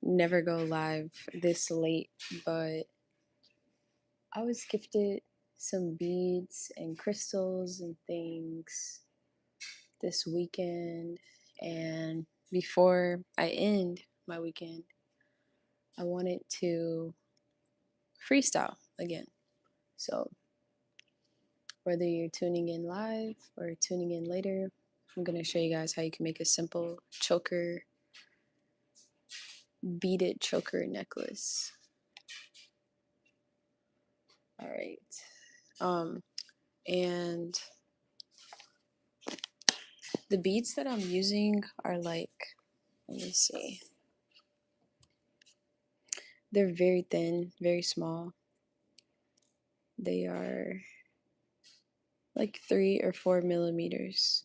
never go live this late, but I was gifted some beads and crystals and things this weekend. And before I end my weekend, I wanted to freestyle again. So, whether you're tuning in live or tuning in later, I'm going to show you guys how you can make a simple choker, beaded choker necklace. All right. And the beads that I'm using are like, let me see. They're very thin, very small. They are like 3 or 4 millimeters.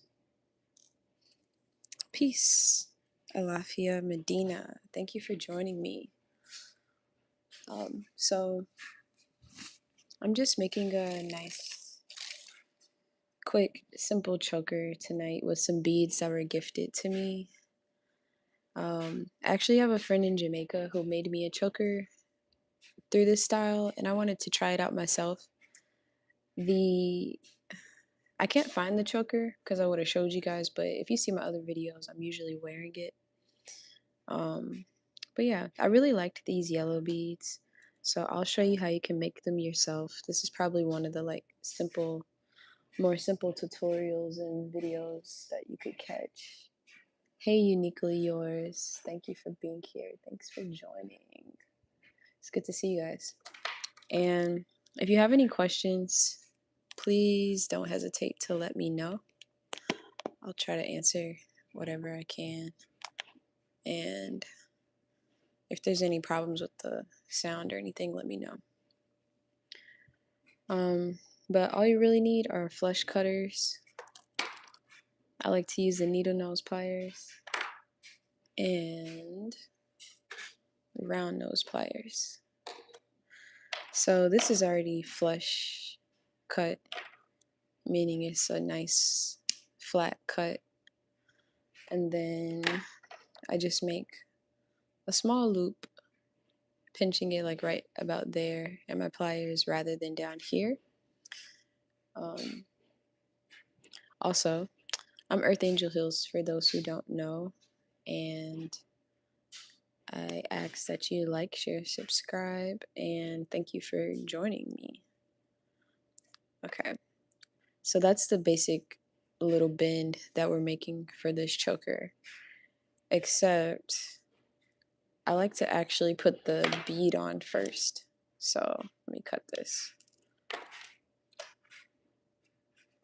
Peace. Alafia Medina. Thank you for joining me. So I'm just making a nice, quick, simple choker tonight with some beads that were gifted to me. I actually have a friend in Jamaica who made me a choker through this style, and I wanted to try it out myself. I can't find the choker because I would have showed you guys, but if you see my other videos, I'm usually wearing it. But yeah, I really liked these yellow beads, so I'll show you how you can make them yourself. This is probably one of the like more simple tutorials and videos that you could catch. Hey, uniquely yours. Thank you for being here. Thanks for joining. It's good to see you guys. And if you have any questions, please don't hesitate to let me know. I'll try to answer whatever I can. And if there's any problems with the sound or anything, let me know. But all you really need are flush cutters. I like to use the needle nose pliers and round nose pliers. So this is already flush cut, meaning it's a nice flat cut. And then I just make a small loop, pinching it like right about there and my pliers rather than down here. Also, I'm Earth Angel Hills for those who don't know, and I ask that you like, share, subscribe, and thank you for joining me. Okay, so that's the basic little bend that we're making for this choker, except I like to actually put the bead on first. So let me cut this.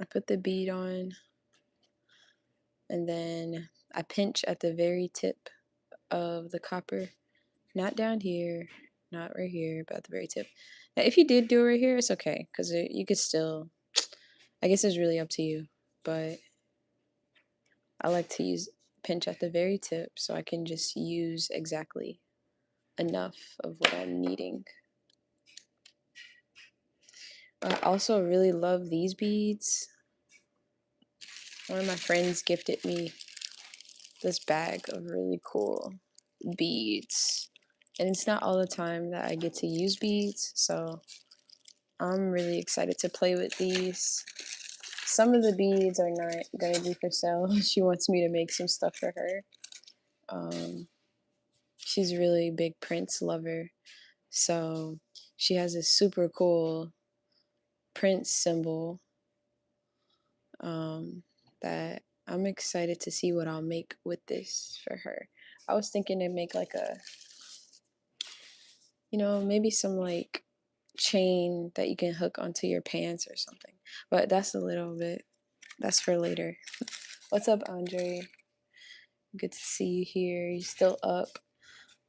I put the bead on, and then I pinch at the very tip of the copper, not down here, not right here, but at the very tip. Now, if you did do it right here, it's okay, because you could still, I guess it's really up to you, but I like to pinch at the very tip so I can just use exactly enough of what I'm needing. I also really love these beads. One of my friends gifted me this bag of really cool beads, and it's not all the time that I get to use beads, so I'm really excited to play with these. Some of the beads are not gonna be for sale. She wants me to make some stuff for her. She's a really big Prince lover, so she has a super cool Prince symbol that I'm excited to see what I'll make with this for her. I was thinking to make like a, maybe some like chain that you can hook onto your pants or something. But that's that's for later. What's up, Andre? Good to see you here. You still up?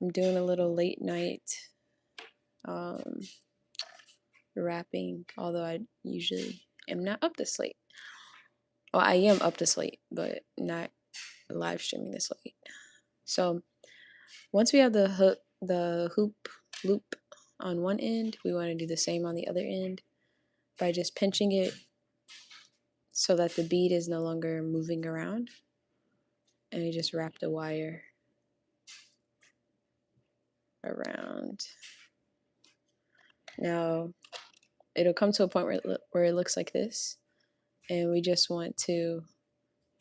I'm doing a little late night rapping, although I usually am not up this late. Well, I am up this late, but not live streaming this late. So once we have the hoop loop on one end, we want to do the same on the other end by just pinching it so that the bead is no longer moving around, and you just wrap the wire. around. Now it'll come to a point where it looks like this, and we just want to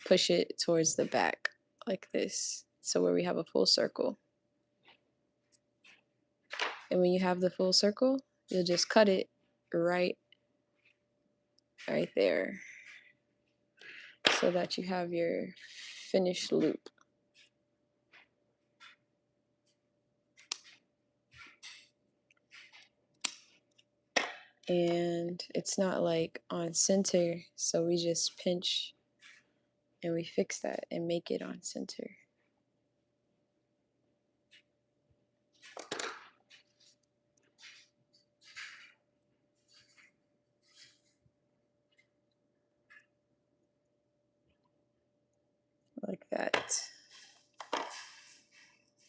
push it towards the back like this, so where we have a full circle. And when you have the full circle, you'll just cut it right there, so that you have your finished loop. And it's not like on center, so we just pinch and we fix that and make it on center. Like that.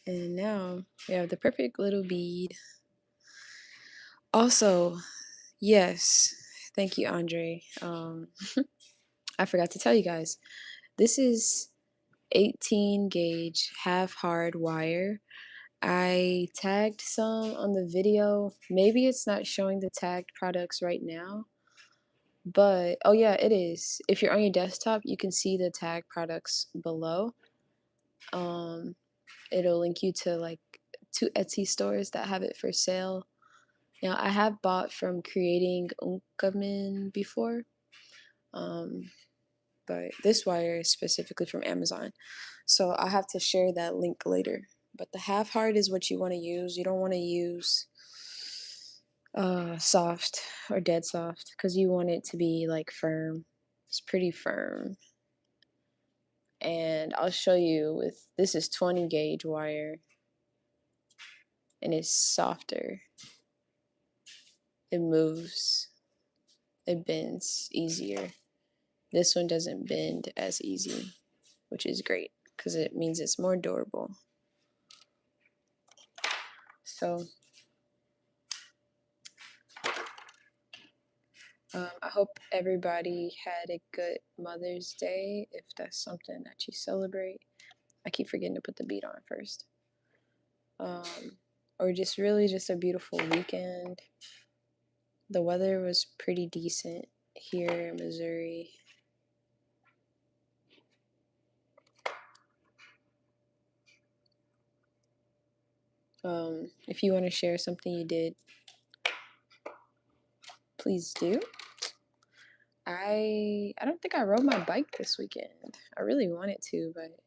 And now we have the perfect little bead. Also, yes, thank you, Andre. I forgot to tell you guys, this is 18 gauge half hard wire. I tagged some on the video. Maybe it's not showing the tagged products right now, but oh yeah, it is. If you're on your desktop, you can see the tagged products below. It'll link you to like 2 Etsy stores that have it for sale. Now, I have bought from Creating Unkamin before, but this wire is specifically from Amazon. So I'll have to share that link later. But the half hard is what you want to use. You don't want to use soft or dead soft, because you want it to be like firm. It's pretty firm. And I'll show you with, this is 20 gauge wire, and it's softer. It moves, it bends easier. This one doesn't bend as easy, which is great because it means it's more durable. So I hope everybody had a good Mother's Day, if that's something that you celebrate. I keep forgetting to put the beat on first. Or just really just a beautiful weekend. The weather was pretty decent here in Missouri. If you want to share something you did, please do. I don't think I rode my bike this weekend. I really wanted to, but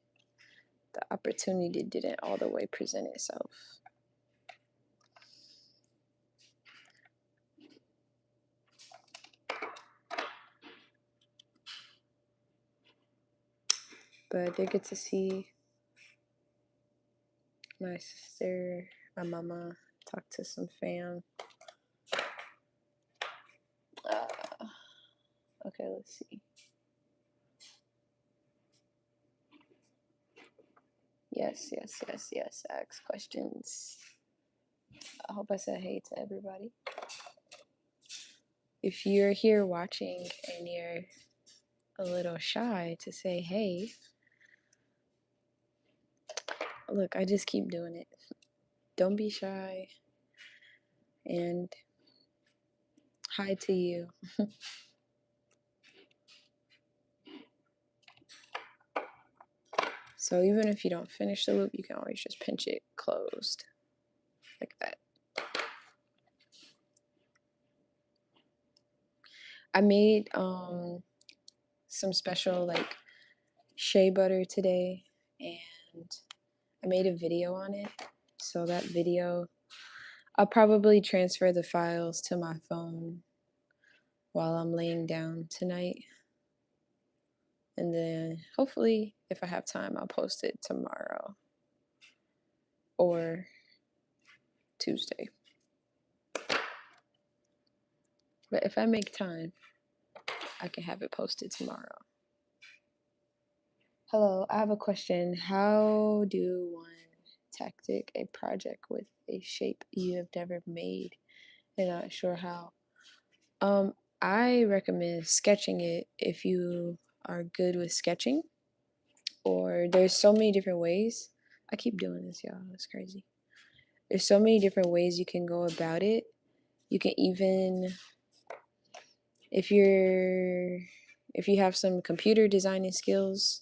the opportunity didn't all the way present itself. But I did get to see my sister, my mama, talk to some fam. Okay, let's see. Yes. Ask questions. I hope I said hey to everybody. If you're here watching and you're a little shy to say hey, look, I just keep doing it. Don't be shy. And hi to you. So even if you don't finish the loop, you can always just pinch it closed like that. I made some special like shea butter today, and I made a video on it. So that video, I'll probably transfer the files to my phone while I'm laying down tonight. And then hopefully, if I have time, I'll post it tomorrow or Tuesday. But if I make time, I can have it posted tomorrow. Hello, I have a question. How do one tactic a project with a shape you have never made and not sure how? I recommend sketching it if you are good with sketching, or there's so many different ways. I keep doing this, y'all. It's crazy. There's so many different ways you can go about it. You can even, if you have some computer designing skills,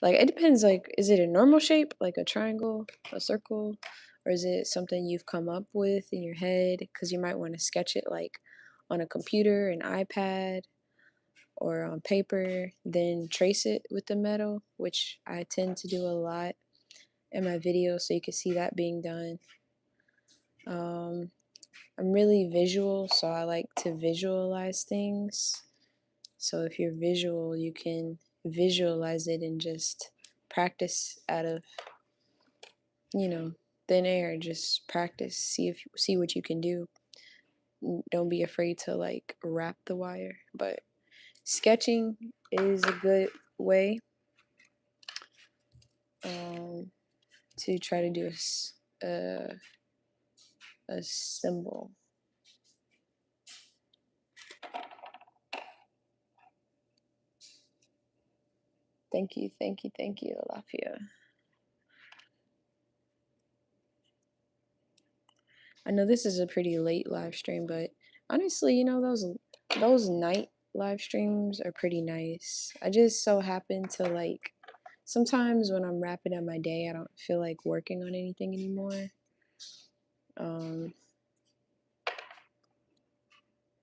like it depends, like is it a normal shape, like a triangle, a circle, or is it something you've come up with in your head? Because you might want to sketch it like on a computer, an iPad, or on paper, then trace it with the metal, which I tend to do a lot in my videos, so you can see that being done. I'm really visual, so I like to visualize things. So if you're visual, you can visualize it and just practice out of, thin air. Just practice, see what you can do. Don't be afraid to like wrap the wire. But sketching is a good way to try to do a symbol. Thank you, Alafia. I know this is a pretty late live stream, but honestly, those night live streams are pretty nice. I just so happen to like sometimes when I'm wrapping up my day, I don't feel like working on anything anymore.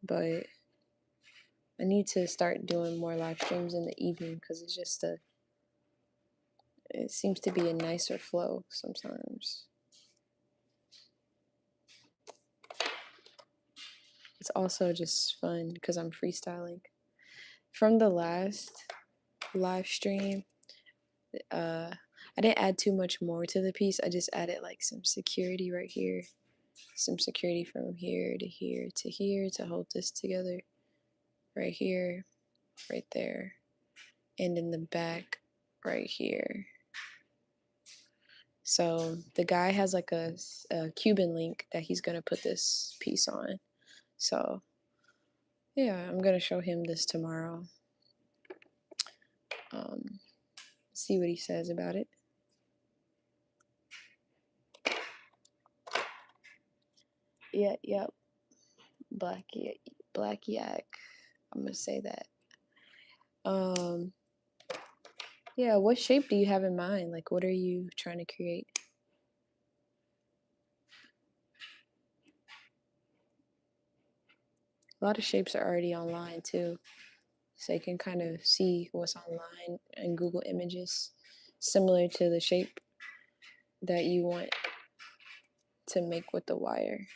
But I need to start doing more live streams in the evening because it seems to be a nicer flow sometimes. It's also just fun because I'm freestyling. From the last live stream, I didn't add too much more to the piece. I just added like some security right here, some security from here to here to here to hold this together, right here, right there, and in the back right here. So the guy has like a Cuban link that he's gonna put this piece on. So yeah, I'm gonna show him this tomorrow. See what he says about it. Yeah, black yak. I'm gonna say that. Yeah, what shape do you have in mind? Like, what are you trying to create? A lot of shapes are already online too, so you can kind of see what's online in Google Images, similar to the shape that you want to make with the wire.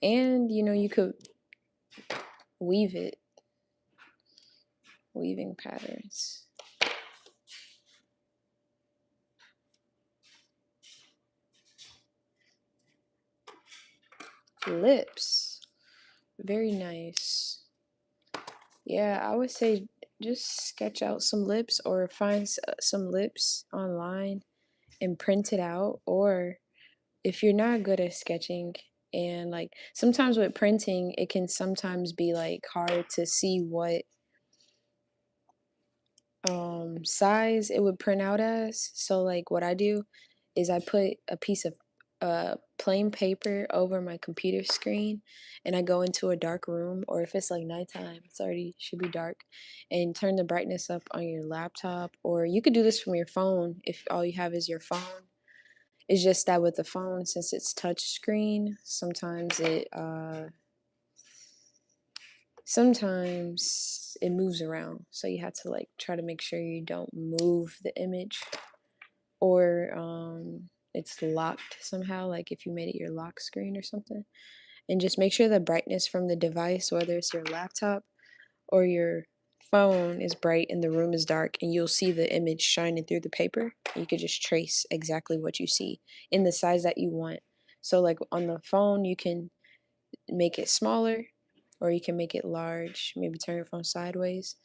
And you could weave it, weaving patterns. Lips, very nice. Yeah, I would say just sketch out some lips or find some lips online and print it out. Or if you're not good at sketching, and like sometimes with printing, it can sometimes be like hard to see what size it would print out as. So like what I do is I put a piece of plain paper over my computer screen, and I go into a dark room, or if it's like nighttime, it's already should be dark, and turn the brightness up on your laptop, or you could do this from your phone if all you have is your phone. It's just that with the phone, since it's touch screen, sometimes it moves around, so you have to like try to make sure you don't move the image, or it's locked somehow, like if you made it your lock screen or something. And just make sure the brightness from the device, whether it's your laptop or your phone, is bright and the room is dark, and you'll see the image shining through the paper. You could just trace exactly what you see in the size that you want. So like on the phone, you can make it smaller, or you can make it large, maybe turn your phone sideways.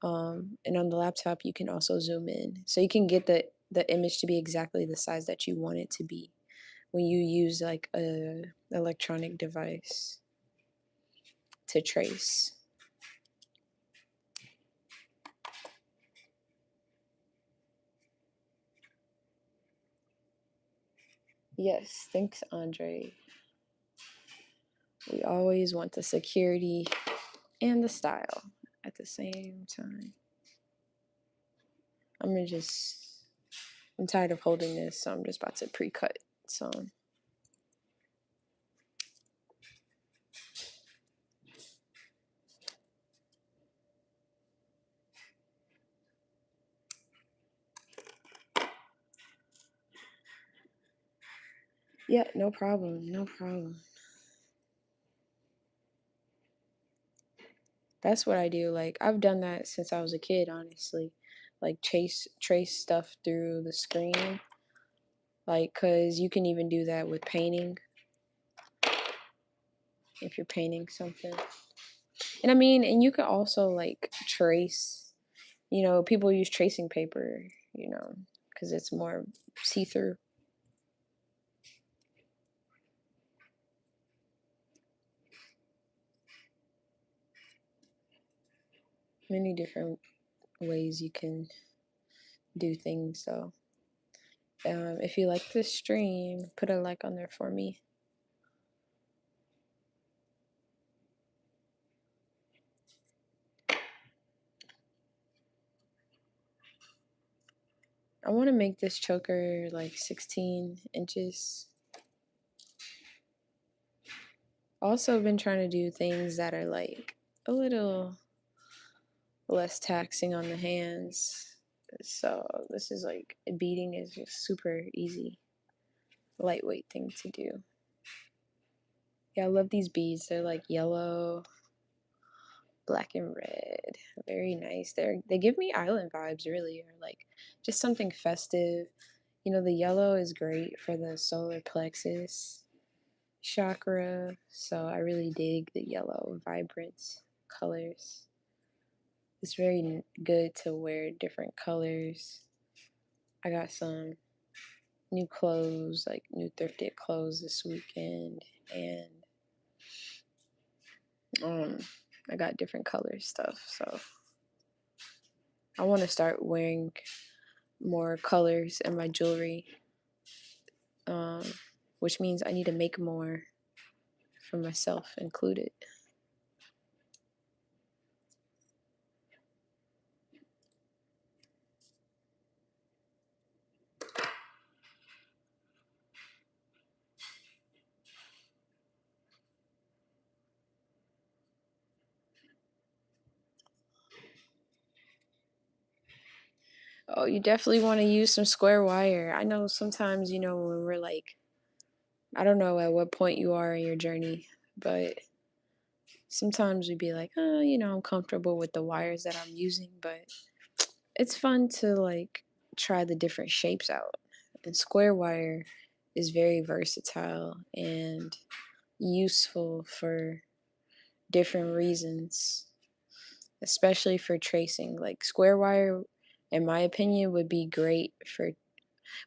And on the laptop, you can also zoom in. So you can get the image to be exactly the size that you want it to be when you use like a electronic device to trace. Yes, thanks, Andre. We always want the security and the style at the same time. I'm tired of holding this, so I'm just about to pre-cut some. Yeah, no problem, no problem. That's what I do. Like I've done that since I was a kid, honestly. Like trace stuff through the screen. Like cuz you can even do that with painting if you're painting something. And I mean, and you can also like trace, people use tracing paper, cuz it's more see-through. Many different ways you can do things. So if you like this stream, put a like on there for me. I want to make this choker like 16 inches. Also been trying to do things that are like a little less taxing on the hands. So this is like beading is just super easy, lightweight thing to do. Yeah, I love these beads. They're like yellow, black and red. Very nice. They give me island vibes really, or like just something festive. The yellow is great for the solar plexus chakra, so I really dig the yellow vibrant colors. It's very good to wear different colors. I got some new clothes, like new thrifted clothes this weekend, and I got different color stuff. So I want to start wearing more colors in my jewelry, um, which means I need to make more for myself included. Oh, you definitely want to use some square wire. I know sometimes, when we're like, I don't know at what point you are in your journey, but sometimes we'd be like, oh, I'm comfortable with the wires that I'm using, but it's fun to like try the different shapes out. And square wire is very versatile and useful for different reasons, especially for tracing. Like square wire, in my opinion, would be great for,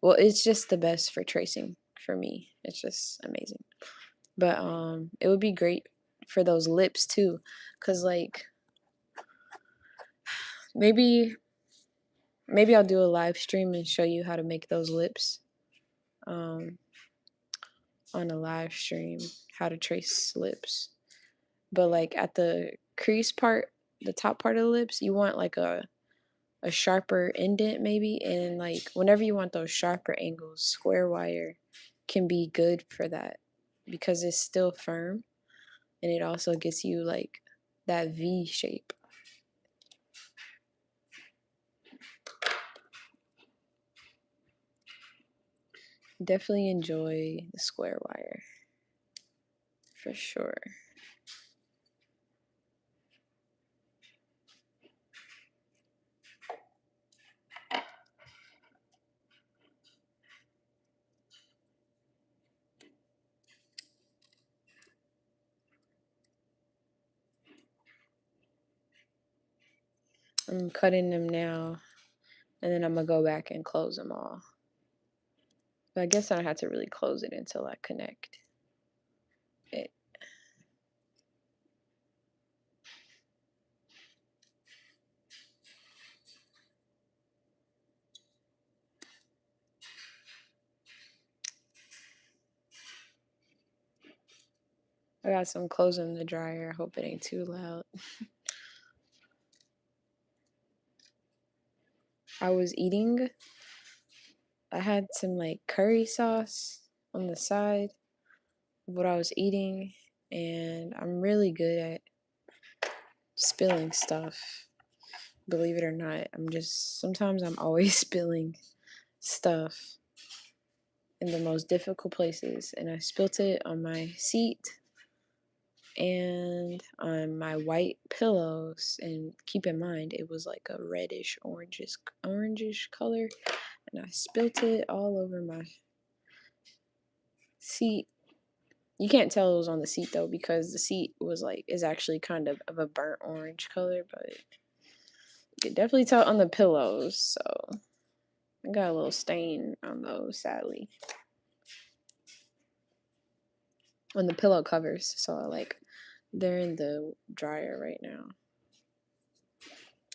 well, it's just the best for tracing for me. It's just amazing. But it would be great for those lips too, cuz like maybe I'll do a live stream and show you how to make those lips um, on a live stream, how to trace lips. But like at the crease part, the top part of the lips, you want like a sharper indent maybe, and like whenever you want those sharper angles, square wire can be good for that because it's still firm and it also gets you like that V shape. Definitely enjoy the square wire for sure. I'm cutting them now and then I'm gonna go back and close them all. But I guess I don't have to really close it until I connect it. I got some clothes in the dryer. I hope it ain't too loud. I was eating. I had some like curry sauce on the side of what I was eating, and I'm really good at spilling stuff. Believe it or not, sometimes I'm always spilling stuff in the most difficult places, and I spilt it on my seat and on my white pillows. And keep in mind, it was like a reddish orangish color, and I spilt it all over my seat. You can't tell it was on the seat though, because the seat is actually kind of a burnt orange color, but you could definitely tell on the pillows. So I got a little stain on those, sadly, on the pillow covers. So they're in the dryer right now.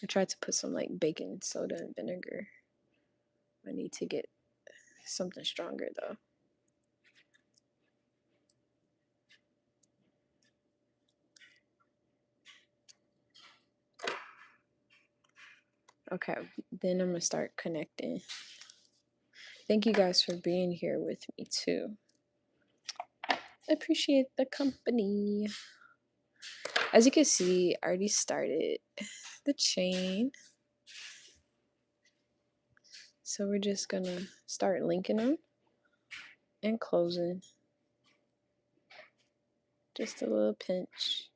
I tried to put some like baking soda and vinegar. I need to get something stronger though. Okay, then I'm gonna start connecting. Thank you guys for being here with me too. Appreciate the company. As you can see, I already started the chain. So we're just gonna start linking them and closing. Just a little pinch.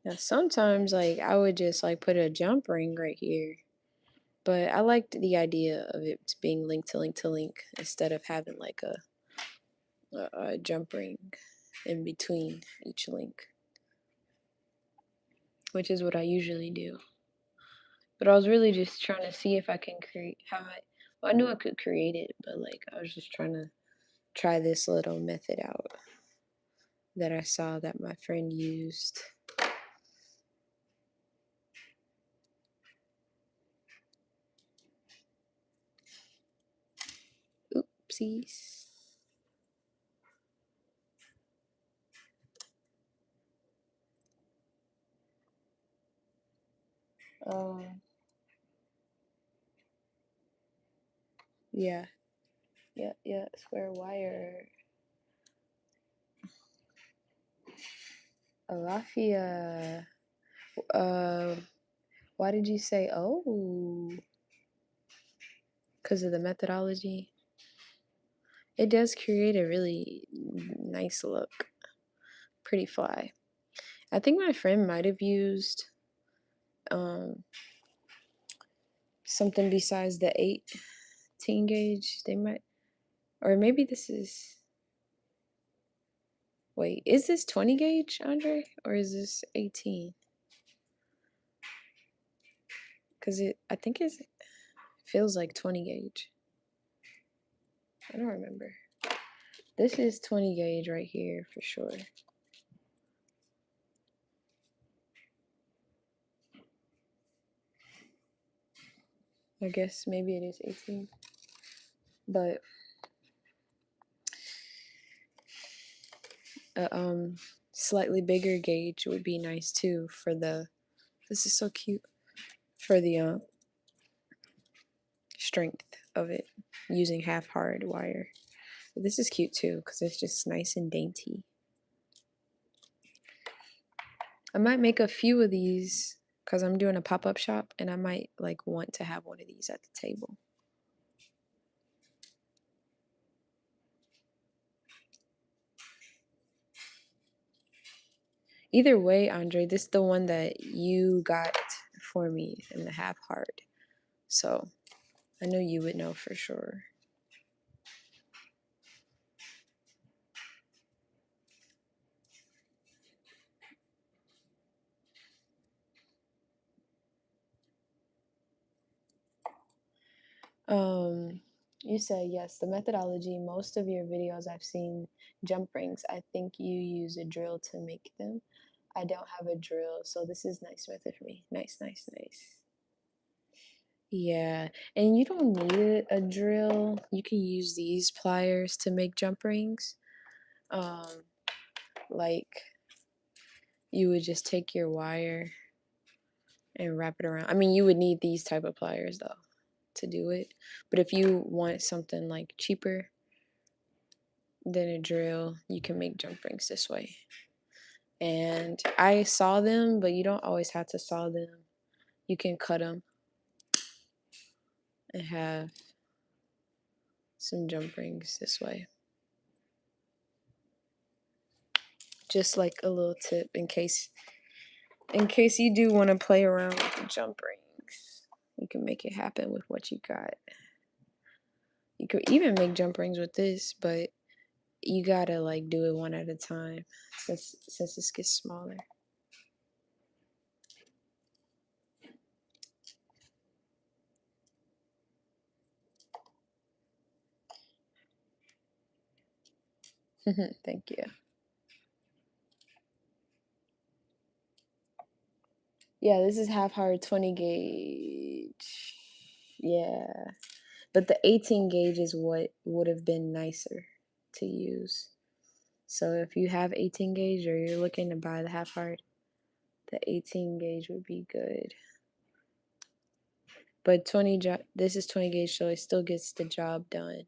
Now sometimes I would just put a jump ring right here. But I liked the idea of it being link to link to link instead of having like a jump ring in between each link, which is what I usually do. But I was really just trying to see if I can well, I knew I could create it, but I was just trying to try this little method out that I saw that my friend used. Oopsies. Yeah, yeah, square wire. Alafia. Why did you say, oh? Because of the methodology? It does create a really nice look. Pretty fly. I think my friend might have used something besides the 18 gauge. They might, or maybe this is, wait, is this 20 gauge, Andre? Or is this 18? Because I think it feels like 20 gauge. I don't remember. This is 20 gauge right here for sure. I guess maybe it is 18. But slightly bigger gauge would be nice too for this is so cute, for the strength of it, using half hard wire. But this is cute too because it's just nice and dainty. I might make a few of these because I'm doing a pop-up shop, and I might want to have one of these at the table. Either way, Andre, this is the one that you got for me in the half hard. So I know you would know for sure. You say yes, the methodology, most of your videos I've seen jump rings. I think you use a drill to make them. I don't have a drill, so this is nice method for me. Nice, nice, nice. Yeah, and you don't need a drill. You can use these pliers to make jump rings. Um, like you would just take your wire and wrap it around. I mean, you would need these type of pliers though to do it. But if you want something like cheaper than a drill, you can make jump rings this way. And I saw them, but you don't always have to saw them. You can cut them and have some jump rings this way. Just like a little tip in case you do want to play around with the jump rings. You can make it happen with what you got. You could even make jump rings with this, but you gotta like do it one at a time since this gets smaller. Thank you. Yeah, this is half hard 20 gauge. Yeah. But the 18 gauge is what would have been nicer to use. So if you have 18 gauge or you're looking to buy the half hard, the 18 gauge would be good. But this is 20 gauge, so it still gets the job done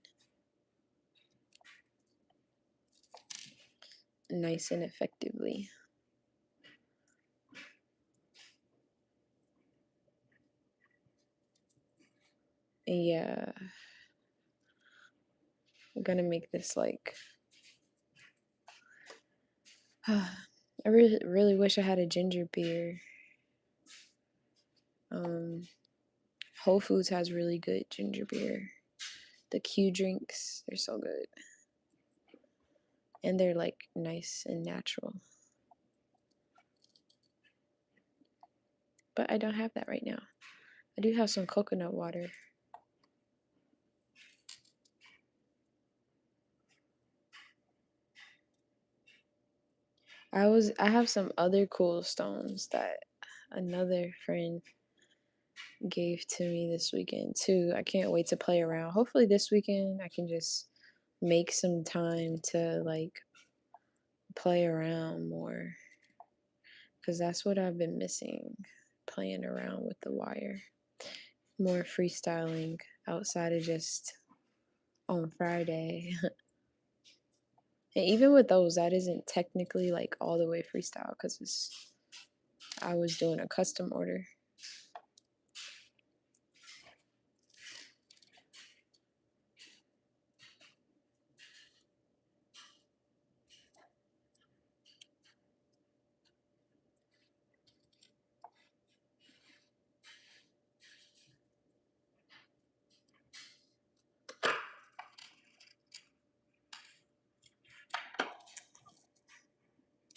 nice and effectively. And yeah, I'm gonna make this like I really wish I had a ginger beer. Whole Foods has really good ginger beer. The Q drinks, they're so good. And they're like nice and natural. But I don't have that right now. I do have some coconut water. I have some other cool stones that another friend gave to me this weekend too. I can't wait to play around. Hopefully this weekend I can just make some time to like play around more because that's what I've been missing, playing around with the wire. More freestyling outside of just on Friday. And even with those, that isn't technically like all the way freestyle because I was doing a custom order.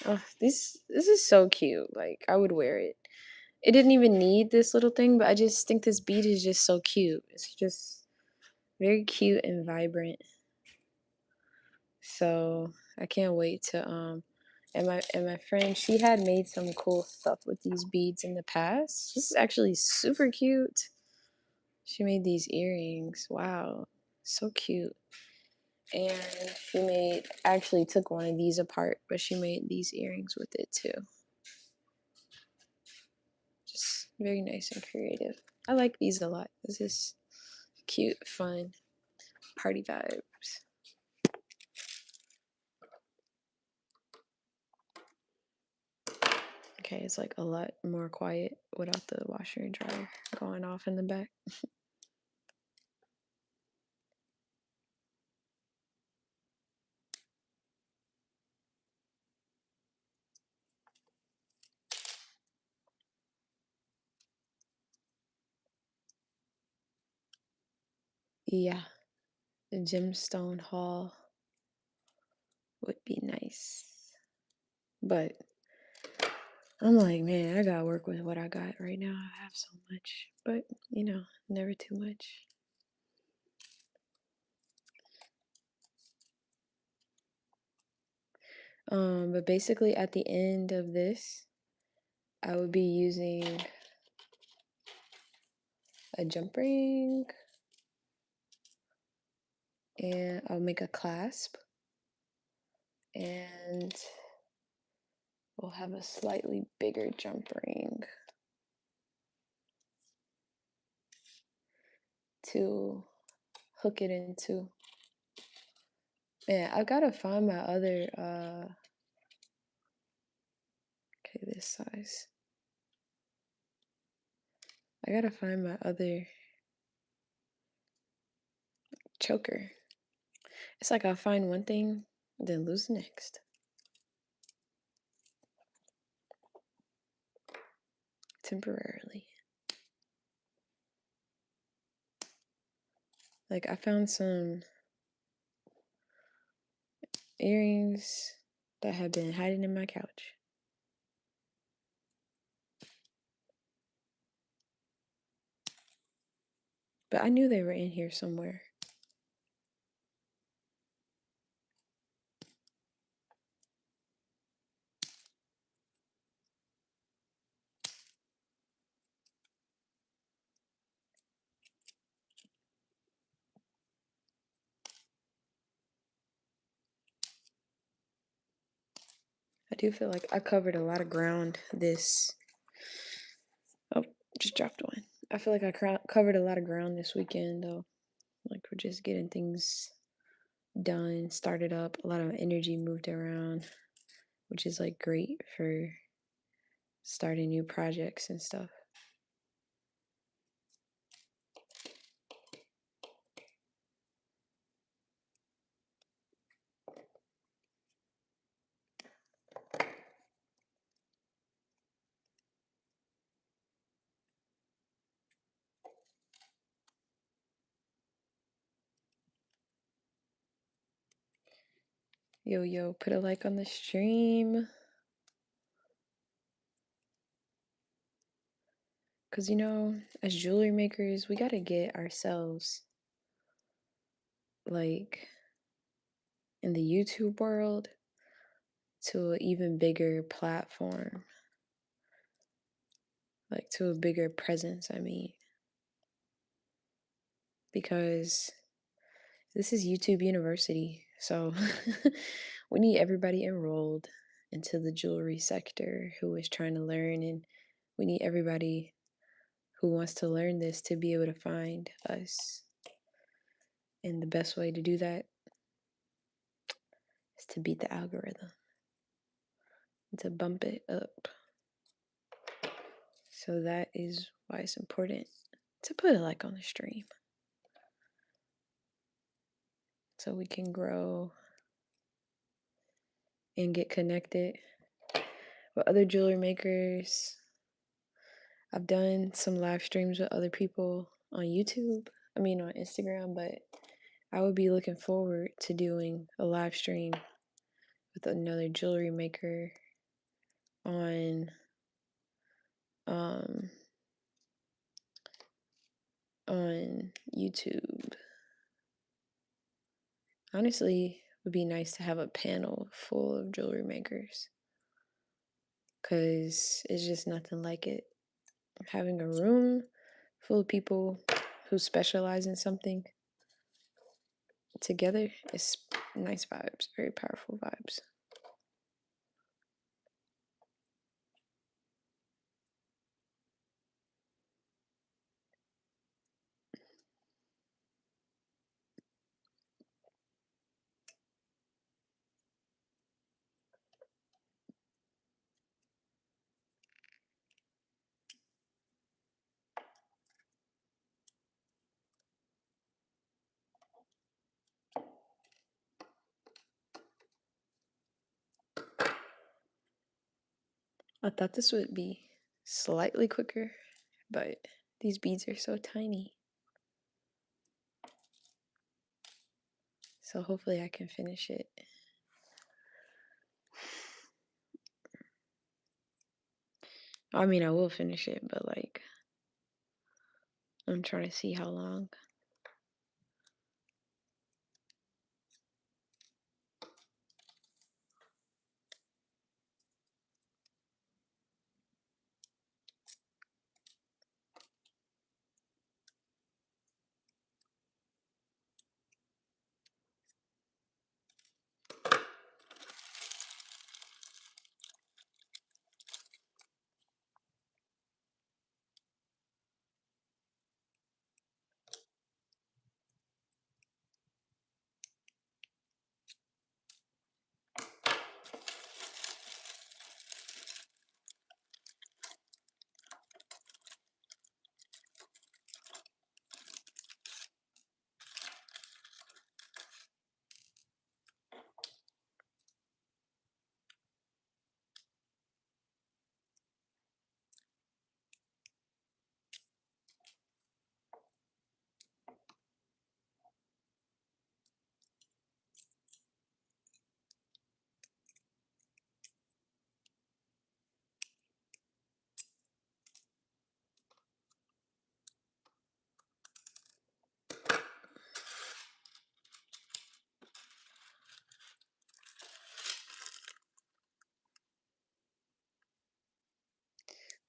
Oh, this is so cute. Like I would wear it. It didn't even need this little thing, but I just think this bead is just so cute. It's just very cute and vibrant. So I can't wait to and my friend, she had made some cool stuff with these beads in the past. This is actually super cute. She made these earrings. Wow. So cute. And she actually took one of these apart, but she made these earrings with it too. Just very nice and creative. I like these a lot. This is cute, fun, party vibes. Okay, it's like a lot more quiet without the washer and dryer going off in the back. Yeah, the gemstone haul would be nice. But I'm like, man, I gotta work with what I got right now. I have so much, but never too much. But basically at the end of this, I would be using a jump ring, and I'll make a clasp, and we'll have a slightly bigger jump ring to hook it into. Yeah, I gotta find my other okay, this size. I gotta find my other choker. It's like I'll find one thing, then lose the next. Temporarily. Like I found some earrings that had been hiding in my couch. But I knew they were in here somewhere. I do feel like I covered a lot of ground oh, just dropped one. I feel like I covered a lot of ground this weekend though. Like we're just getting things done, started up, a lot of energy moved around, which is like great for starting new projects and stuff. Yo, put a like on the stream. Because, you know, as jewelry makers, we got to get ourselves, like, in the YouTube world to an even bigger platform. Like, to a bigger presence, I mean. Because this is YouTube University. So we need everybody enrolled into the jewelry sector who is trying to learn. And we need everybody who wants to learn this to be able to find us. And the best way to do that is to beat the algorithm, to bump it up. So that is why it's important to put a like on the stream so we can grow and get connected with other jewelry makers. I've done some live streams with other people on YouTube, on Instagram, but I would be looking forward to doing a live stream with another jewelry maker on YouTube. Honestly, it would be nice to have a panel full of jewelry makers, because it's just nothing like it. Having a room full of people who specialize in something together is nice vibes, very powerful vibes. I thought this would be slightly quicker, but these beads are so tiny. So hopefully I can finish it. I mean, I will finish it, but like, I'm trying to see how long.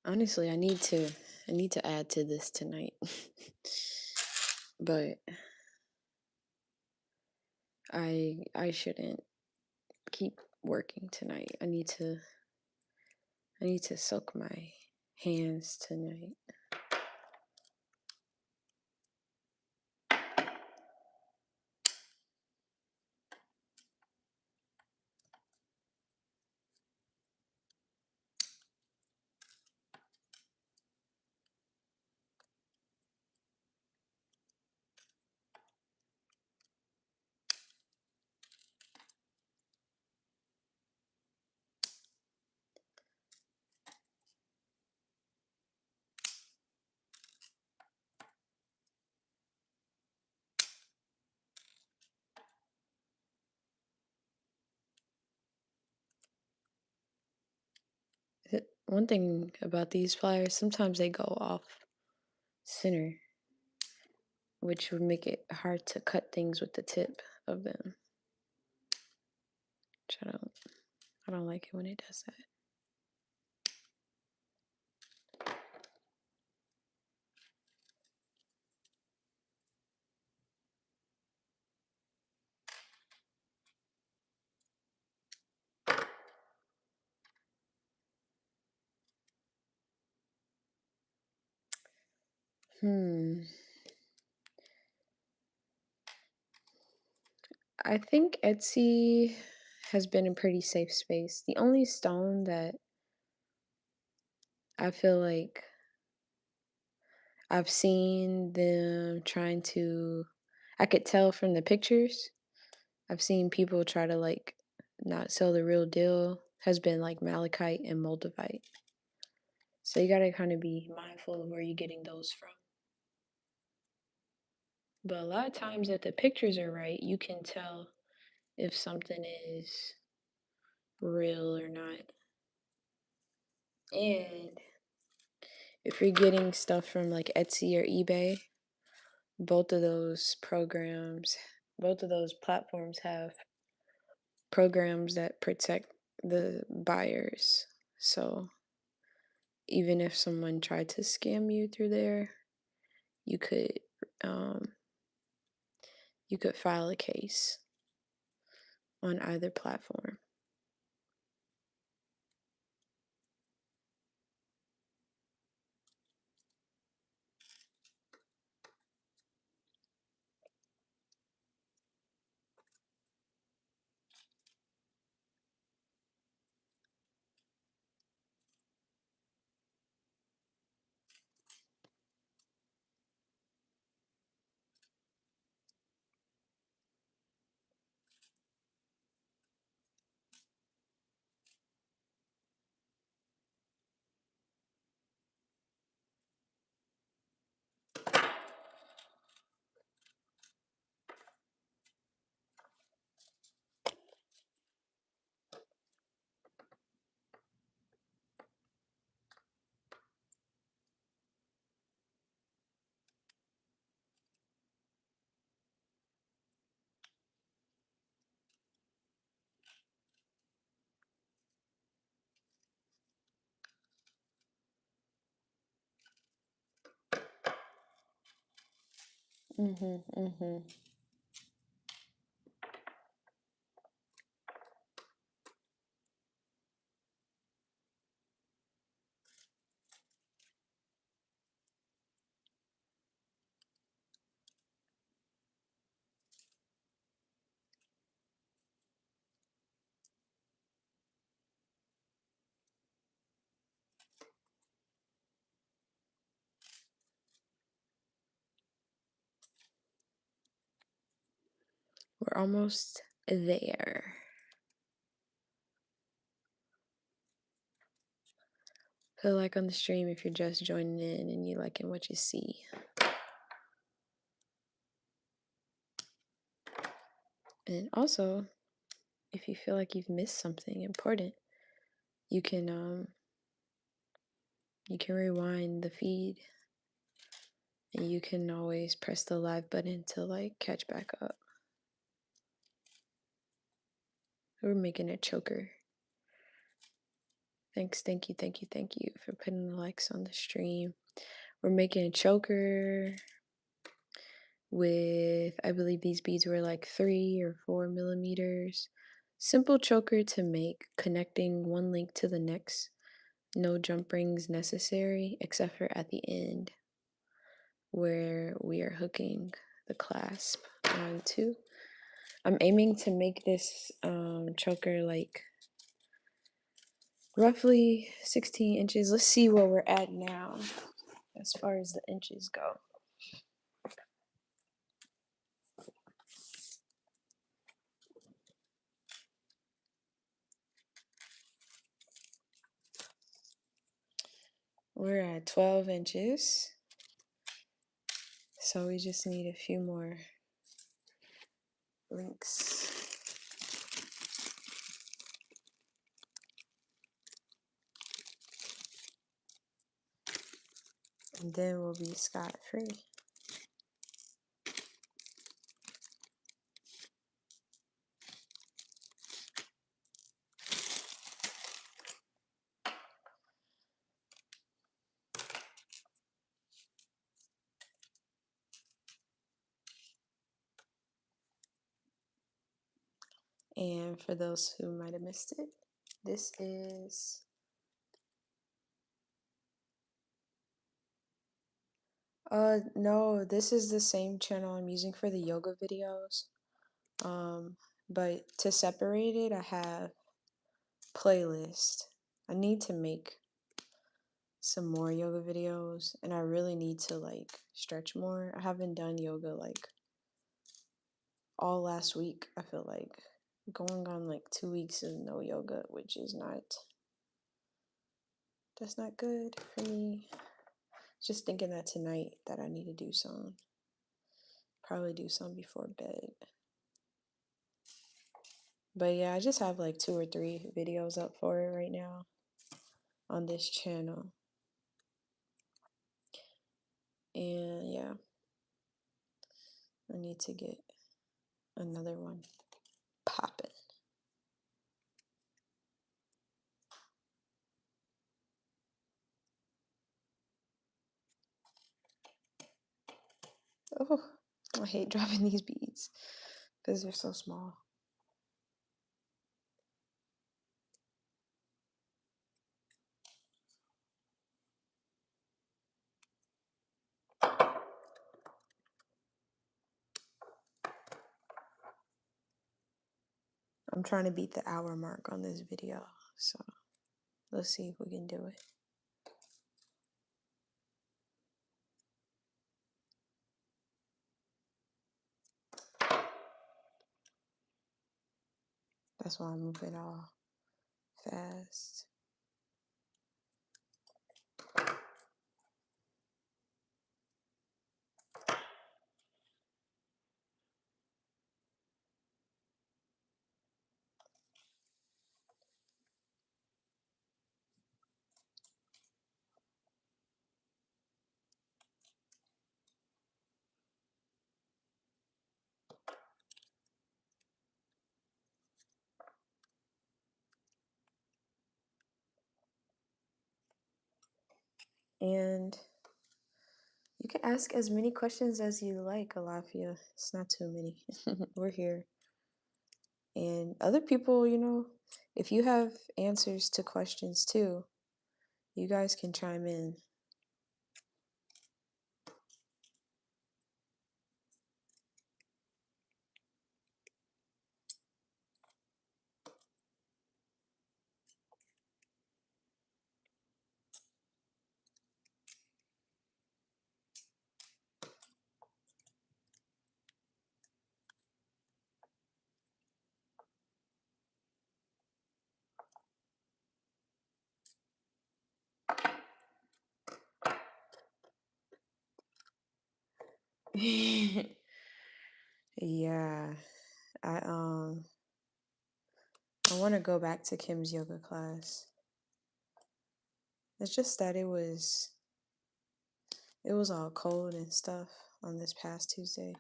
Honestly, I need to add to this tonight. But I shouldn't keep working tonight. I need to soak my hands tonight. One thing about these pliers, sometimes they go off center, which would make it hard to cut things with the tip of them. Which I don't like it when it does that. I think Etsy has been a pretty safe space. The only stone that I feel like I've seen them trying to, I could tell from the pictures, I've seen people try to like not sell the real deal, has been like malachite and moldavite. So you gotta kind of be mindful of where you're getting those from. But a lot of times, if the pictures are right, you can tell if something is real or not. And if you're getting stuff from like Etsy or eBay, both of those programs, both of those platforms have programs that protect the buyers. So even if someone tried to scam you through there, you could um, you could file a case on either platform. Mm-hmm. We're almost there. Feel like on the stream if you're just joining in and you liking what you see. And also, if you feel like you've missed something important, you can rewind the feed and you can always press the live button to like catch back up. We're making a choker. Thanks, thank you for putting the likes on the stream. We're making a choker with, I believe these beads were like 3 or 4 millimeters. Simple choker to make, connecting one link to the next. No jump rings necessary, except for at the end where we are hooking the clasp onto. I'm aiming to make this choker like roughly 16 inches. Let's see where we're at now as far as the inches go. We're at 12 inches. So we just need a few more links. And then we'll be scot-free. And for those who might have missed it, this is no, this is the same channel I'm using for the yoga videos. But to separate it, I have playlist. I need to make some more yoga videos, and I really need to like stretch more. I haven't done yoga like all last week. I feel like going on like 2 weeks of no yoga, which is not, that's not good for me. Just thinking that tonight that I need to do some. Probably do some before bed. But yeah, I just have like 2 or 3 videos up for it right now on this channel. And yeah, I need to get another one popping. Oh, I hate dropping these beads because they're so small. I'm trying to beat the hour mark on this video, so let's see if we can do it. That's why I'm moving all fast. And you can ask as many questions as you like, Alafia. It's not too many. We're here. And other people, you know, if you have answers to questions too, you guys can chime in. Yeah, I I want to go back to Kim's yoga class. It's just that it was all cold and stuff on this past Tuesday.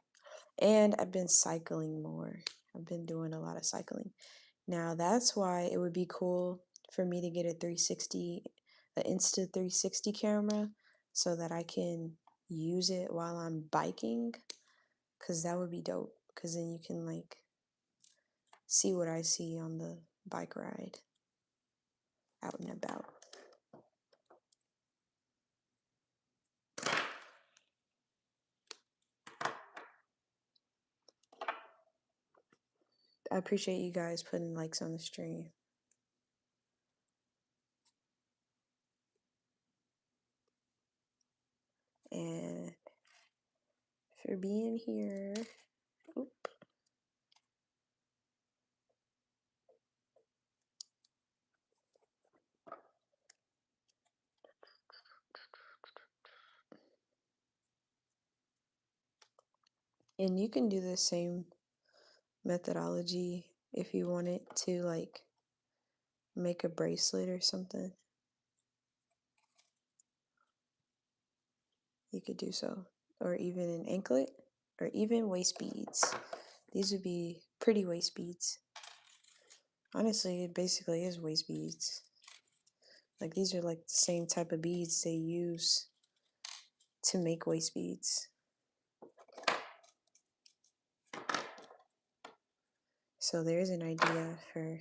And I've been cycling more. I've been doing a lot of cycling. Now, that's why it would be cool for me to get a 360, an Insta 360 camera so that I can use it while I'm biking, because that would be dope. Because then you can like see what I see on the bike ride out and about. I appreciate you guys putting likes on the stream. And for being here. Oop. And you can do the same methodology if you wanted to, like make a bracelet or something. You could do so, or even an anklet, or even waist beads. These would be pretty waist beads. Honestly, it basically is waist beads. Like these are like the same type of beads they use to make waist beads. So there's an idea for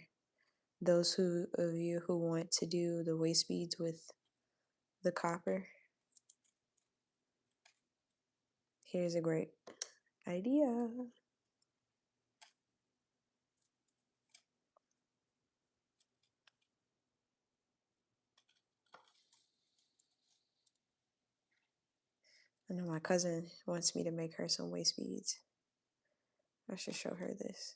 those of you who want to do the waist beads with the copper. Here's a great idea. I know my cousin wants me to make her some waist beads. I should show her this.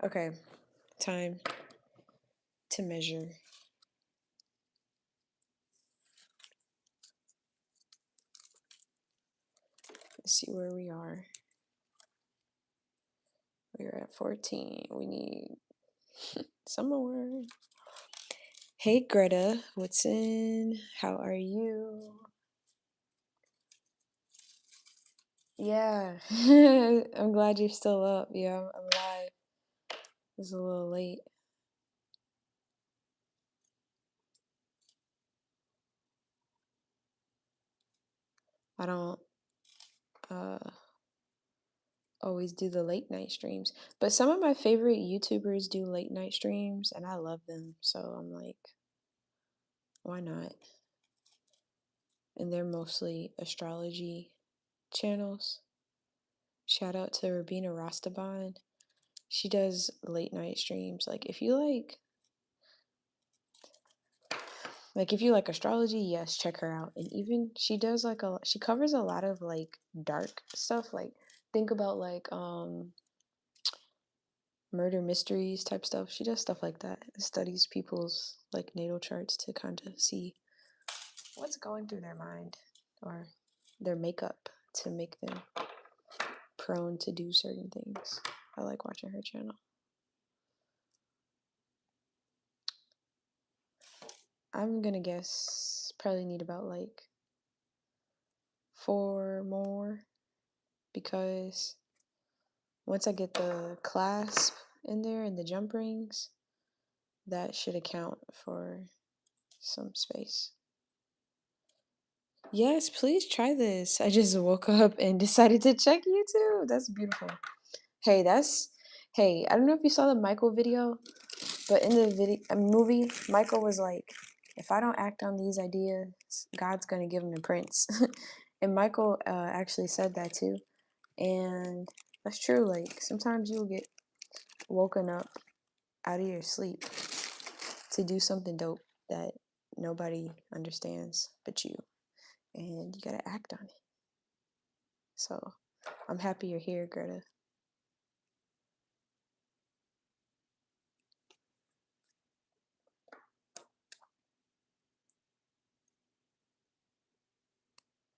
Okay, time to measure. Let's see where we are. We're at 14. We need some more. Hey Greta, what's in? How are you? Yeah, I'm glad you're still up. Yeah, I'm live. It's a little late. I don't uh always do the late night streams, but some of my favorite YouTubers do late night streams and I love them. So I'm like, why not? And they're mostly astrology channels. Shout out to Rabina Rastaban. She does late night streams. Like if you like astrology, yes, check her out. And even she does like she covers a lot of like dark stuff. Like think about like murder mysteries type stuff. She does stuff like that. Studies people's like natal charts to kind of see what's going through their mind or their makeup to make them prone to do certain things. I like watching her channel. I'm gonna guess probably need about like 4 more, because once I get the clasp in there and the jump rings, that should account for some space. Yes, please try this. I just woke up and decided to check YouTube. That's beautiful. Hey, I don't know if you saw the Michael video, but in the movie, Michael was like, if I don't act on these ideas, God's gonna give him the prince. And Michael actually said that too. And that's true. Like sometimes you'll get woken up out of your sleep to do something dope that nobody understands but you. And you gotta act on it. So I'm happy you're here, Greta.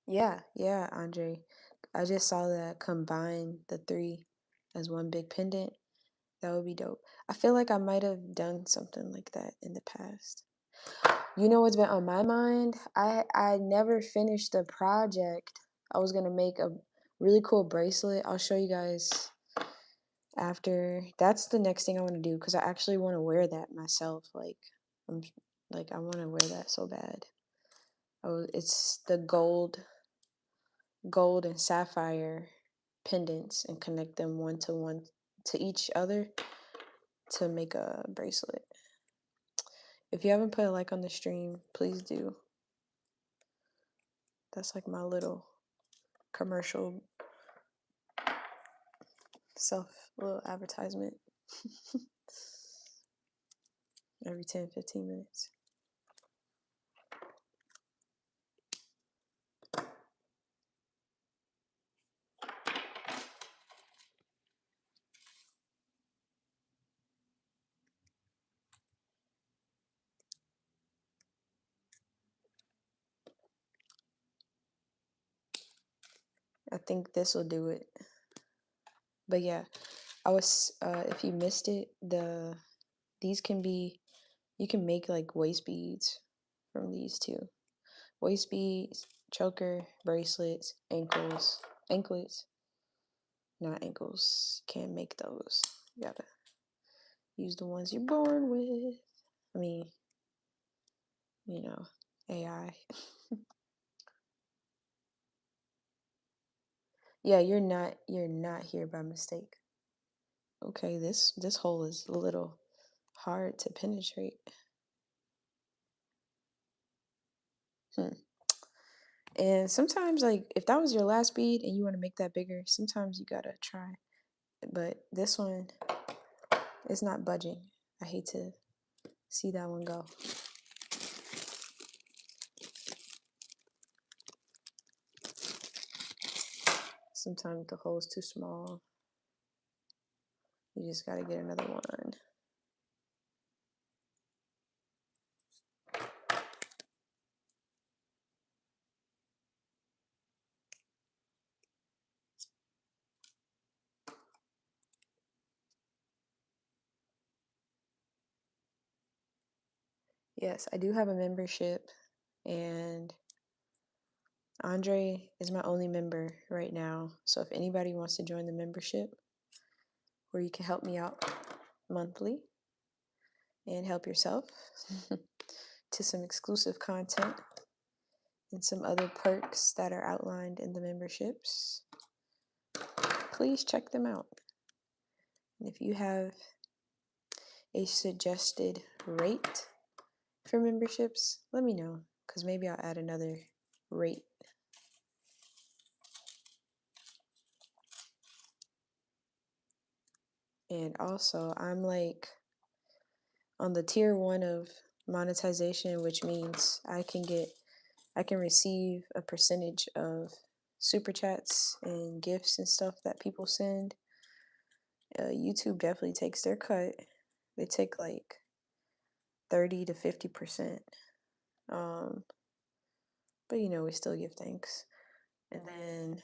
Yeah, Andre. I just saw that combine the 3 as one big pendant. That would be dope. I feel like I might have done something like that in the past. You know what's been on my mind? I never finished the project. I was gonna make a really cool bracelet. I'll show you guys after. That's the next thing I want to do because I actually want to wear that myself. I'm I want to wear that so bad. Oh, it's the gold and sapphire pendants and connect them one to each other to make a bracelet. If you haven't put a like on the stream, please do. That's like my little commercial self little advertisement every 10-15 minutes. I think this will do it. But yeah, I was if you missed it, these can be, you can make like waist beads from these two. Waist beads, choker, bracelets, anklets, not ankles. Can't make those. You gotta use the ones you're born with. I mean, you know, AI. Yeah, you're not here by mistake. Okay, this hole is a little hard to penetrate. Hmm. And sometimes, like, if that was your last bead and you want to make that bigger, sometimes you gotta try. But this one is not budging. I hate to see that one go. Sometimes the hole is too small. You just gotta get another one. Yes, I do have a membership, and Andre is my only member right now. So if anybody wants to join the membership, where you can help me out monthly and help yourself to some exclusive content and some other perks that are outlined in the memberships, please check them out. And if you have a suggested rate for memberships, let me know, because maybe I'll add another rate. And also, I'm like on the tier 1 of monetization, which means I can receive a percentage of super chats and gifts and stuff that people send. YouTube definitely takes their cut. They take like 30 to 50%. But you know, we still give thanks. And then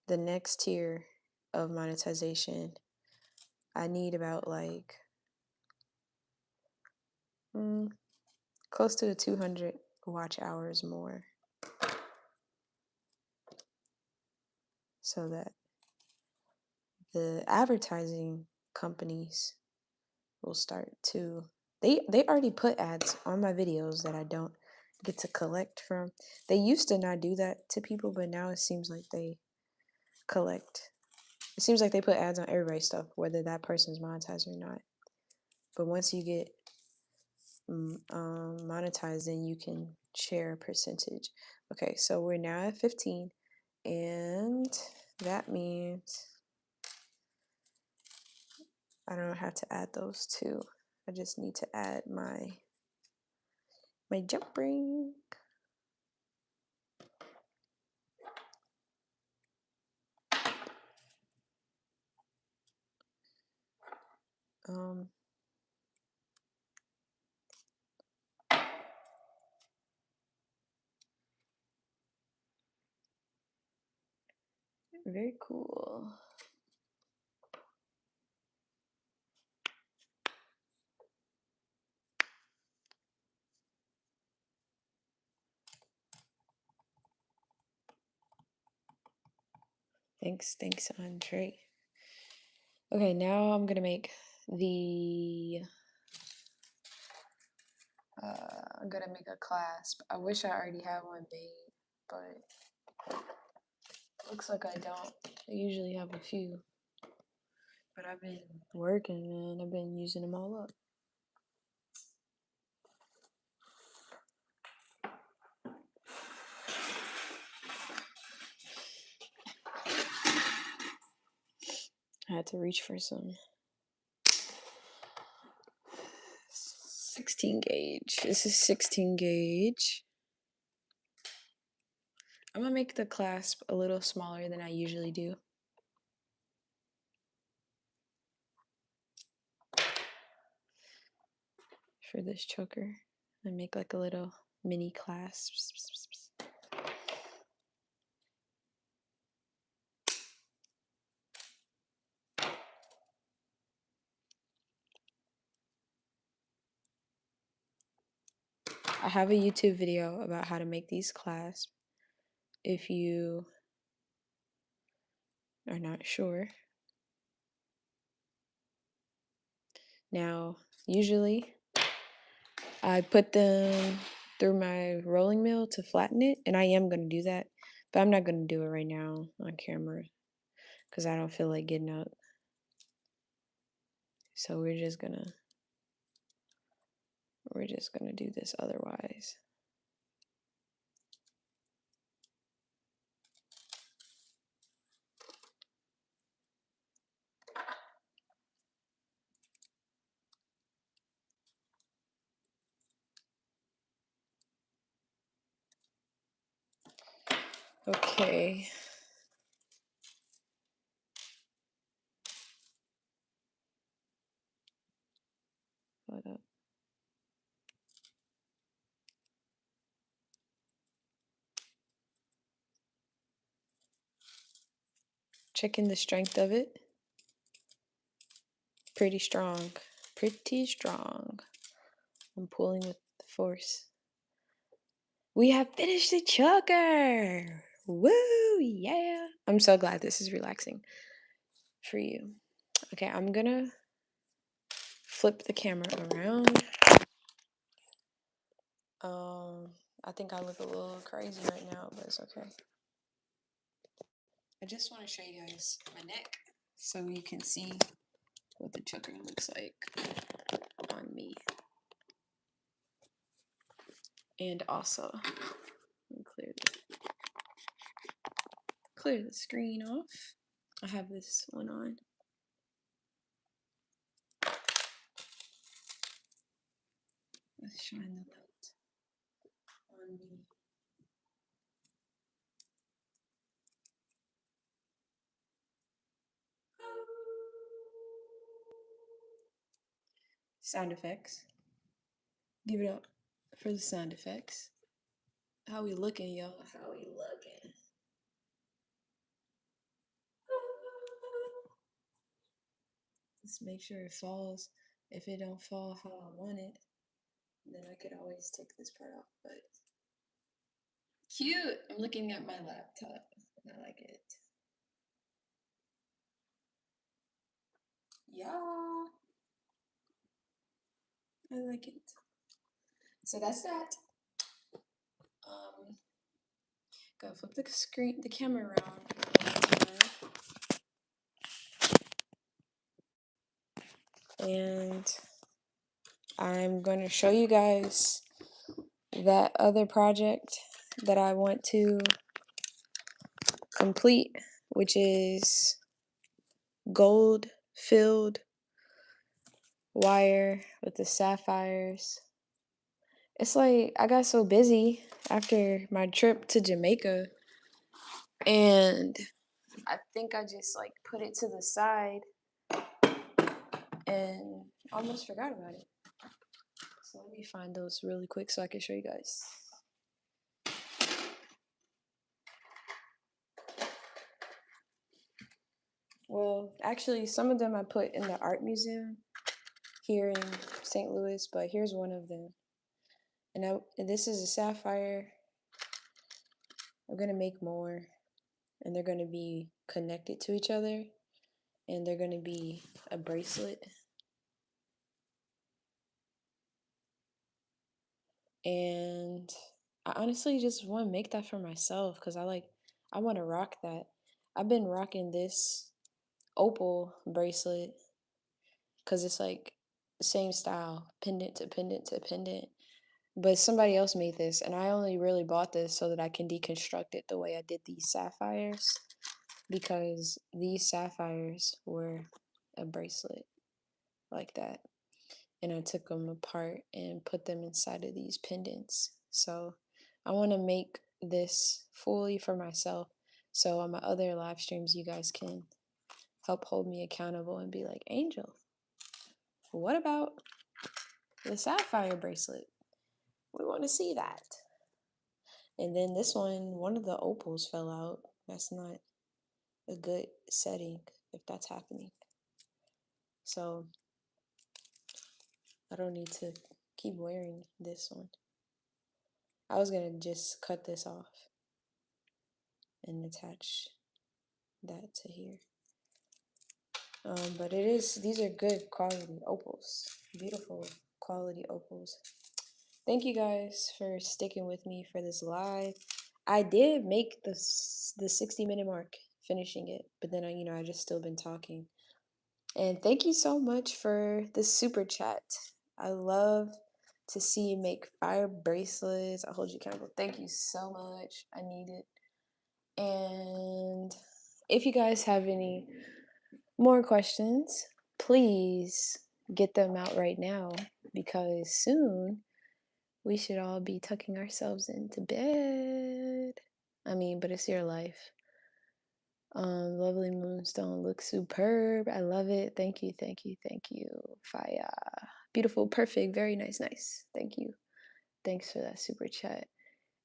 the next tier of monetization, I need about like close to 200 watch hours more, so that the advertising companies will start to, they already put ads on my videos that I don't get to collect from. They used to not do that to people, but now it seems like they collect. It seems like they put ads on everybody's stuff, whether that person's monetized or not. But once you get monetized, then you can share a percentage. Okay, so we're now at 15, and that means I don't have to add those two. I just need to add my jump ring. Very cool. Thanks, Andre. Okay, now I'm gonna make the I'm gonna make a clasp. I wish I already had one made, but looks like I don't. I usually have a few, but I've been working, man. I've been using them all up. I had to reach for some 16 gauge. This is 16 gauge. I'm gonna make the clasp a little smaller than I usually do. For this choker, I make like a little mini clasp. I have a YouTube video about how to make these clasps if you are not sure. Now, usually I put them through my rolling mill to flatten it, and I am going to do that, but I'm not going to do it right now on camera because I don't feel like getting up. So we're just gonna do this otherwise. Okay. Hold up. Checking the strength of it. Pretty strong. Pretty strong. I'm pulling with the force. We have finished the choker! Woo! Yeah! I'm so glad this is relaxing for you. Okay, I'm gonna flip the camera around. I think I look a little crazy right now, but it's okay. I just want to show you guys my neck so you can see what the choker looks like on me. And also, let me clear the screen off. I have this one on. Let's shine the light on me. Sound effects. Give it up for the sound effects. How we looking, y'all? How we looking? Just make sure it falls. If it don't fall how I want it, then I could always take this part off. But cute. I'm looking at my laptop. I like it. Yeah. I like it. So that's that. Go flip the camera around. And I'm going to show you guys that other project that I want to complete, which is gold filled wire with the sapphires. It's like I got so busy after my trip to Jamaica, and I think I just like put it to the side and almost forgot about it. So let me find those really quick so I can show you guys. Well, actually, some of them I put in the art museum here in St. Louis, but here's one of them. And this is a sapphire. I'm gonna make more. and they're going to be connected to each other, and they're going to be a bracelet. And I honestly just want to make that for myself because I want to rock that. I've been rocking this opal bracelet because it's like the same style, pendant to pendant to pendant. But somebody else made this, and I only really bought this so that I can deconstruct it the way I did these sapphires, because these sapphires were a bracelet like that. And I took them apart and put them inside of these pendants. So I want to make this fully for myself. So on my other live streams, you guys can help hold me accountable and be like, Angel, what about the sapphire bracelet? We want to see that. And then this one of the opals fell out. That's not a good setting if that's happening. So I don't need to keep wearing this one. I was going to just cut this off and attach that to here. But these are good quality opals. Beautiful quality opals. Thank you guys for sticking with me for this live. I did make the 60-minute mark finishing it, but then I just still been talking. And thank you so much for the super chat. I love to see you make fire bracelets. I'll hold you accountable. Thank you so much. I need it. And if you guys have any more questions, please get them out right now, because soon we should all be tucking ourselves into bed. But it's your life. Lovely moonstone looks superb. I love it. Thank you, thank you, thank you. Fire. Beautiful, perfect, very nice, nice. Thank you. Thanks for that super chat.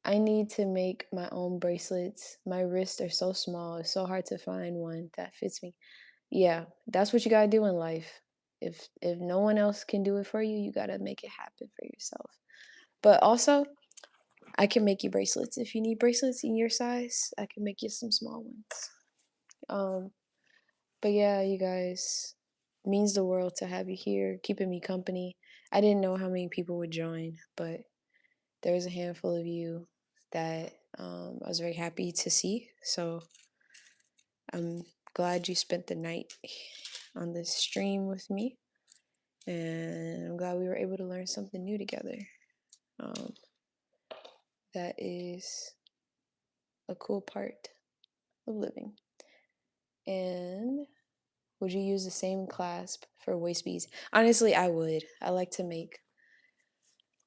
I need to make my own bracelets. My wrists are so small. It's so hard to find one that fits me. Yeah, that's what you gotta do in life. If no one else can do it for you, you gotta make it happen for yourself. But also, I can make you bracelets. If you need bracelets in your size, I can make you some small ones. But yeah, you guys, means the world to have you here, keeping me company. I didn't know how many people would join, but there was a handful of you that I was very happy to see. So I'm glad you spent the night on this stream with me, and I'm glad we were able to learn something new together. That is a cool part of living. And would you use the same clasp for waist beads? Honestly, I would. I like to make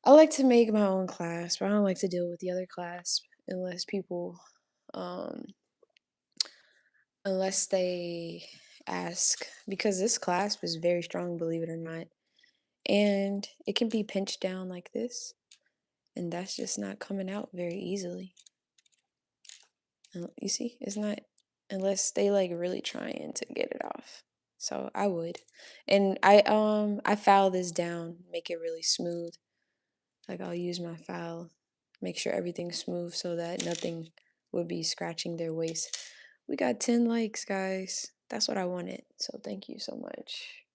my own clasp. I don't like to deal with the other clasp unless people unless they ask, because this clasp is very strong, believe it or not. And it can be pinched down like this, and that's just not coming out very easily. You see, it's not, unless they like really trying to get it off. So I would. And I file this down, make it really smooth. Like I'll use my file, make sure everything's smooth so that nothing would be scratching their waist. We got 10 likes, guys. That's what I wanted. So thank you so much.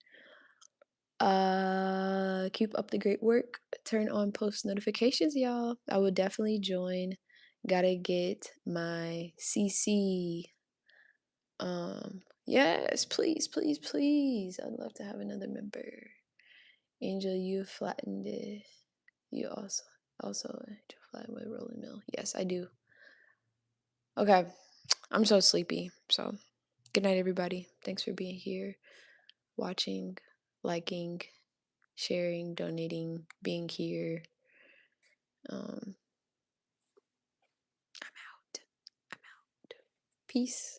Keep up the great work. Turn on post notifications, y'all. I will definitely join. Gotta get my CC. Yes, please, please, please. I'd love to have another member. Angel, you flattened it. You also flatten with rolling mill. Yes, I do. Okay, I'm so sleepy. So, good night, everybody. Thanks for being here, watching, liking, sharing, donating, being here. I'm out. Peace.